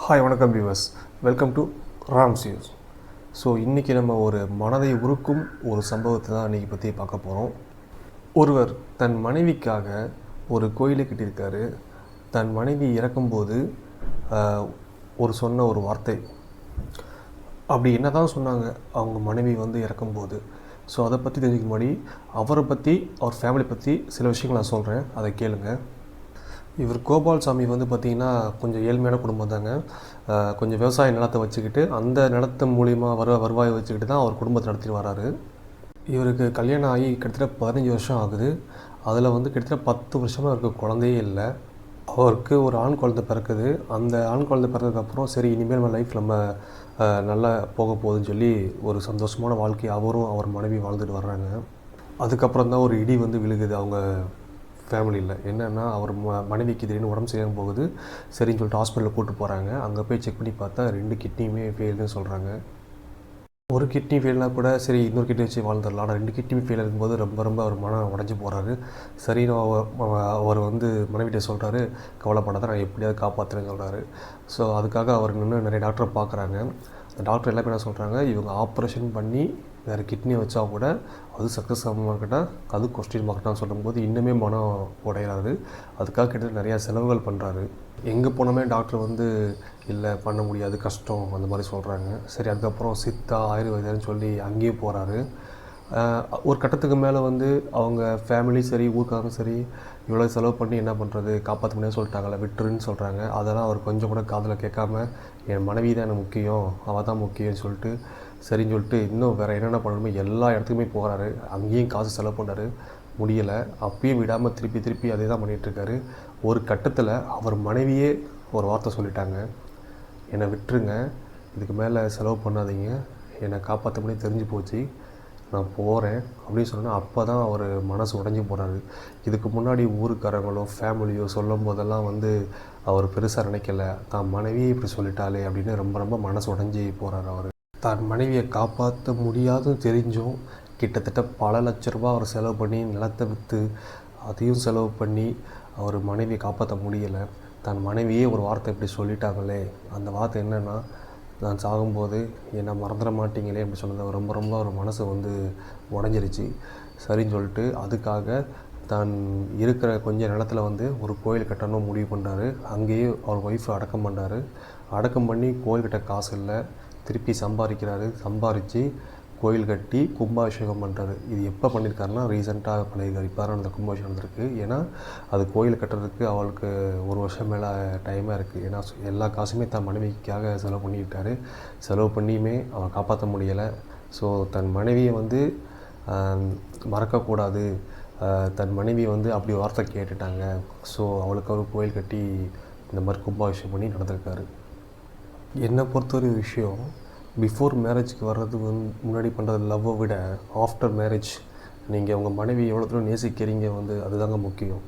Hi வணக்கம் viewers, welcome to rams news. So இன்றைக்கி நம்ம ஒரு மனதை உருக்கும் ஒரு சம்பவத்தை தான் இன்றைக்கி பற்றி பார்க்க போகிறோம். ஒருவர் தன் மனைவிக்காக ஒரு கோயிலை கட்டியிருக்காரு. தன் மனைவி இறக்கும்போது சொன்ன ஒரு வார்த்தை, அப்படி என்ன தான் சொன்னாங்க அவங்க மனைவி இறக்கும்போது. ஸோ அதை பற்றி தெரிஞ்சுக்க முன்னாடி அவரை பற்றி, அவர் ஃபேமிலி பற்றி சில விஷயங்கள் நான் சொல்கிறேன், அதை கேளுங்க. இவர் கோபால்சாமி பார்த்திங்கன்னா கொஞ்சம் ஏழ்மையான குடும்பம் தாங்க. கொஞ்சம் விவசாய நிலத்தை வச்சுக்கிட்டு, அந்த நிலத்து மூலிமா வருவாயை வச்சுக்கிட்டு தான் அவர் குடும்பத்தை நடத்திட்டு வராரு. இவருக்கு கல்யாணம் ஆகி கிட்டத்தட்ட 15 வருஷம் ஆகுது. அதில் கிட்டத்தட்ட 10 வருஷமாக அவருக்கு குழந்தையே இல்லை. அவருக்கு ஒரு ஆண் குழந்தை பிறக்குது. அந்த ஆண் குழந்தை பிறந்ததுக்கப்புறம் சரி, இனிமேல் நம்ம லைஃப் நம்ம நல்லா போக போகுதுன்னு சொல்லி ஒரு சந்தோஷமான வாழ்க்கை அவரும் அவர் மனைவி வாழ்ந்துட்டு வர்றாங்க. அதுக்கப்புறம் தான் ஒரு இடி விழுகுது அவங்க ஃபேமிலியில். என்னென்னா, அவர் மனைவிக்கு திடீர்னு உடம்பு சரியாமல் போகுது. சரின்னு சொல்லிட்டு ஹாஸ்பிட்டலில் கூப்பிட்டு போகிறாங்க. அங்கே போய் செக் பண்ணி பார்த்தா 2 கிட்னியுமே ஃபெயில்னு சொல்கிறாங்க. ஒரு கிட்னி ஃபெயில்னால் கூட சரி, இன்னொரு கிட்னி வச்சு வாழ்ந்துடலாம். ஆனால் 2 கிட்னி ஃபெயில் இருக்கும்போது ரொம்ப அவர் மனம் உடஞ்சி போகிறாரு. சரின்னு அவர் மனைவிட்ட சொல்கிறாரு, கவலைப்படாத, நான் எப்படியாவது காப்பாற்றுறேன்னு சொல்கிறாரு. ஸோ அதுக்காக அவர் இன்னும் நிறைய டாக்டரை பார்க்குறாங்க. அந்த டாக்டர் எல்லாமே என்ன சொல்கிறாங்க, இவங்க ஆப்ரேஷன் பண்ணி வேறு கிட்னி வச்சா கூட அது சக்ஸஸ் ஆகாமல் இருக்கட்டா, அது கொஸ்டின் மார்க்டான்னு சொல்லும்போது இன்னுமே மனம் உடையிறாரு. அதுக்காக கிட்டத்தட்ட நிறையா செலவுகள் பண்ணுறாரு. எங்கே போனோமே டாக்டர் இல்லை பண்ண முடியாது, கஷ்டம் அந்த மாதிரி சொல்கிறாங்க. சரி, அதுக்கப்புறம் சித்தா ஆயுர்வேதம்னு சொல்லி அங்கேயும் போகிறாரு. ஒரு கட்டத்துக்கு மேலே அவங்க ஃபேமிலி சரி, ஊருக்காரும் சரி, இவ்வளோ செலவு பண்ணி என்ன பண்ணுறது, காப்பாற்ற முடியாது சொல்லிட்டாங்களே, விட்டுருன்னு சொல்கிறாங்க. அதெல்லாம் அவர் கொஞ்சம் கூட காதில் கேட்காம, என் மனைவி தான் எனக்கு முக்கியம், அவள் தான் முக்கியம்னு சொல்லிட்டு சரின்னு சொல்லிட்டு இன்னும் வேறு என்னென்ன பண்ணணுமோ எல்லா இடத்துக்குமே போகிறாரு. அங்கேயும் காசு செலவு பண்ணார், முடியலை. அப்பயும் விடாமல் திருப்பி அதே தான் பண்ணிகிட்ருக்காரு. ஒரு கட்டத்தில் அவர் மனைவியே ஒரு வார்த்தை சொல்லிட்டாங்க, என்னை விட்டுருங்க, இதுக்கு மேலே செலவு பண்ணாதீங்க, என்னை காப்பாற்ற முடியும் தெரிஞ்சு போச்சு, நான் போகிறேன் அப்படின்னு சொன்னால் அப்போ தான் அவர் மனசு உடஞ்சி போகிறாரு. இதுக்கு முன்னாடி ஊருக்காரங்களோ ஃபேமிலியோ சொல்லும் போதெல்லாம் அவர் பெருசாக நினைக்கல, தான் மனைவியே இப்படி சொல்லிட்டாலே அப்படின்னு ரொம்ப மனசு உடஞ்சி போகிறார். அவர் தான் மனைவியை காப்பாற்ற முடியாதுன்னு தெரிஞ்சும் கிட்டத்தட்ட பல லட்ச ரூபா அவர் செலவு பண்ணி நிலத்தை விற்று அதையும் செலவு பண்ணி அவர் மனைவியை காப்பாற்ற முடியலை. தன் மனைவியே ஒரு வார்த்தை இப்படி சொல்லிட்டாங்களே, அந்த வார்த்தை என்னென்னா, நான் சாகும்போது என்னை மறந்துட மாட்டீங்களே அப்படி சொன்னது ரொம்ப அவர் மனசு உடஞ்சிருச்சு. சரின்னு சொல்லிட்டு அதுக்காக தான் இருக்கிற கொஞ்சம் நிலத்தில் ஒரு கோயில் கட்டணும் முடிவு பண்ணுறாரு. அங்கேயே அவர் ஒய்ஃபை அடக்கம் பண்ணுறாரு. அடக்கம் பண்ணி கோயில் கட்ட காசு இல்லை, திருப்பி சம்பாரித்து கோயில் கட்டி கும்பாபிஷேகம் பண்ணுறாரு. இது எப்போ பண்ணியிருக்காருன்னா, ரீசெண்டாக பண்ணியிருக்காரு. இப்போ தான் அந்த கும்பாபிஷேகம் நடந்திருக்கு. ஏன்னா அது கோயில் கட்டுறதுக்கு அவளுக்கு 1 வருஷம் மேலே டைமாக இருக்குது. ஏன்னா எல்லா காசுமே தன் மனைவிக்காக செலவு பண்ணியிருக்காரு. செலவு பண்ணியுமே அவள் காப்பாற்ற முடியலை. ஸோ தன் மனைவியை மறக்கக்கூடாது, தன் மனைவி அப்படி வார்த்தை கேட்டுட்டாங்க. ஸோ அவளுக்கு அவர் கோயில் கட்டி இந்த மாதிரி கும்பாபிஷேகம் பண்ணி நடந்திருக்காரு. என்னை பொறுத்த ஒரு விஷயம், பிஃபோர் மேரேஜ்க்கு வர்றது முன்னாடி பண்ணுறது லவ்வை விட ஆஃப்டர் மேரேஜ் நீங்கள் உங்கள் மனைவி எவ்வளோ தூரம் நேசிக்கிறீங்க அதுதாங்க முக்கியம்.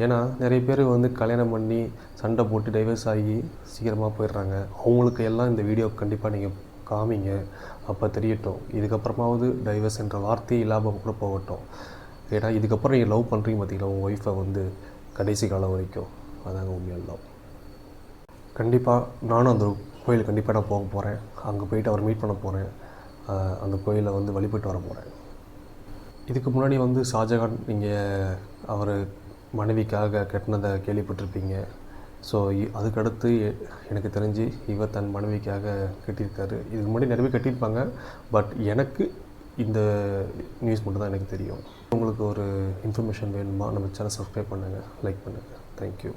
ஏன்னா நிறைய பேர் கல்யாணம் பண்ணி சண்டை போட்டு டைவர்ஸ் ஆகி சீக்கிரமாக போயிடுறாங்க. அவங்களுக்கு எல்லாம் இந்த வீடியோ கண்டிப்பாக நீங்கள் காமிங்க, அப்போ தெரியட்டும். இதுக்கப்புறமாவது டைவர்ஸ் என்ற வார்த்தையே இல்லாமல் கூட போகட்டும். ஏன்னா இதுக்கப்புறம் நீங்கள் லவ் பண்ணுறீங்க பார்த்தீங்களா, உங்கள் ஒய்ஃபை கடைசி காலம் வரைக்கும், அதாங்க உண்மையான லவ். கண்டிப்பாக நானும் அந்த கோயில் கண்டிப்பாக நான் போக போகிறேன். அங்கே போயிட்டு அவர் மீட் பண்ண போகிறேன். அந்த கோயிலில் வழிபட்டு வர போகிறேன். இதுக்கு முன்னாடி ஷாஜகான் நீங்கள் அவர் மனைவிக்காக கட்டினதை கேள்விப்பட்டிருப்பீங்க. ஸோ அதுக்கடுத்து எனக்கு தெரிஞ்சு இவர் தன் மனைவிக்காக கட்டியிருக்காரு. இதுக்கு முன்னாடி நிறைய பேர் கட்டியிருப்பாங்க, பட் எனக்கு இந்த நியூஸ் மட்டும் தான் எனக்கு தெரியும். உங்களுக்கு ஒரு இன்ஃபர்மேஷன் வேணுமா, நம்ம சேனல் சப்ஸ்கிரைப் பண்ணுங்கள், லைக் பண்ணுங்கள். தேங்க்யூ.